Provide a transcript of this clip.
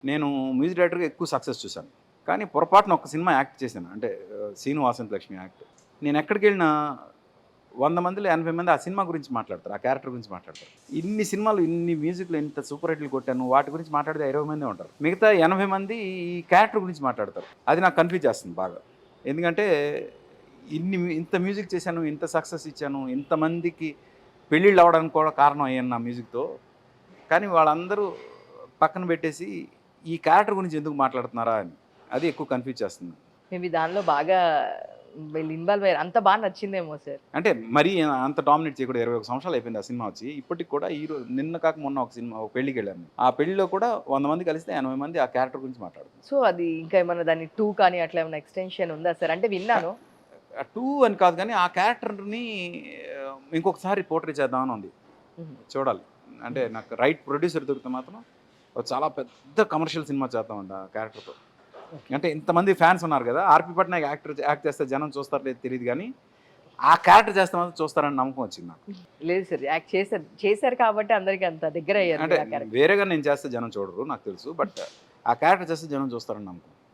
నేను మ్యూజిక్ డైరెక్టర్‌గా ఎక్కువ సక్సెస్ చూశాను. కానీ పొరపాటున ఒక సినిమా యాక్ట్ చేశాను. అంటే శీను వాసంతి లక్ష్మి యాక్ట్. నేనెక్కడికెళ్ళినా 100 మందిలో 80 మంది ఆ సినిమా గురించి మాట్లాడతారు. ఆ క్యారెక్టర్ గురించి మాట్లాడతారు. ఇన్ని సినిమాలు, ఇన్ని మ్యూజిక్‌లు ఇంత సూపర్ హిట్‌లు కొట్టాను. వాటి గురించి మాట్లాడితే 20 మందే ఉంటారు. మిగతా 80 మంది ఈ క్యారెక్టర్ గురించి మాట్లాడతారు. అది నాకు కన్‌ఫ్యూజ్ చేస్తుంది బాగా. ఎందుకంటే ఇంత మ్యూజిక్ చేశాను, ఇంత సక్సెస్ ఇచ్చాను, ఇంతమందికి పెళ్ళిళ్ళు అవ్వడానికి కూడా కారణం అయ్యాను నా మ్యూజిక్‌తో. కానీ వాళ్ళందరూ పక్కన పెట్టేసి ఈ క్యారెక్టర్ గురించి ఎందుకు మాట్లాడుతున్నారా అని. అది ఎక్కువ కన్‌ఫ్యూజ్ చేస్తుంది. మేబీ దానిలో బాగా వీళ్ళు ఇన్వాల్వ్ అయ్యారు. అంత నచ్చిందేమో సార్. అంటే మరీ అంత డామినేట్ చేయకూడదు. 21 సంవత్సరాలు అయిపోయింది ఆ సినిమా వచ్చి. ఇప్పటికి కూడా నిన్న కాక మొన్న ఒక సినిమా ఒక పెళ్ళికెళ్ళాను. ఆ పెళ్ళిలో కూడా 100 మంది కలిస్తే 80 మంది ఆ క్యారెక్టర్ గురించి మాట్లాడుతున్నారు. సో, అది ఇంకా ఏమన్నా దాన్ని 2 కానీ అట్లా ఏమన్నా ఎక్స్‌టెన్షన్ ఉందా సార్? అంటే విన్నాను. 2 అని కాదు కానీ ఆ క్యారెక్టర్‌ని ఇంకొకసారి పోర్ట్రే చేద్దామని ఉంది. హుహు. చూడాలి. అంటే నాకు రైట్ ప్రొడ్యూసర్ దొరికితే మాత్రం ఒక చాలా పెద్ద కమర్షియల్ సినిమా చేద్దామండి ఆ క్యారెక్టర్‌తో. అంటే ఇంతమంది ఫ్యాన్స్ ఉన్నారు కదా! ఆర్‌పీ పట్నాయక్ యాక్ట్ చేస్తే జనం చూస్తారో లేదో తెలీదు గానీ, ఆ క్యారెక్టర్ చేస్తే మాత్రం చూస్తారని నమ్మకం వచ్చింది నాకు. లేదు సార్. యాక్ట్ చేసారు. చేసారు కాబట్టి అందరికి అంత దగ్గరయ్యారు అంటే మీరు ఆ క్యారెక్టర్. వేరేగా నేను చేస్తే జనం చూడరు నాకు తెలుసు. బట్ ఆ క్యారెక్టర్ చేస్తే జనం చూస్తారని నమ్మకం.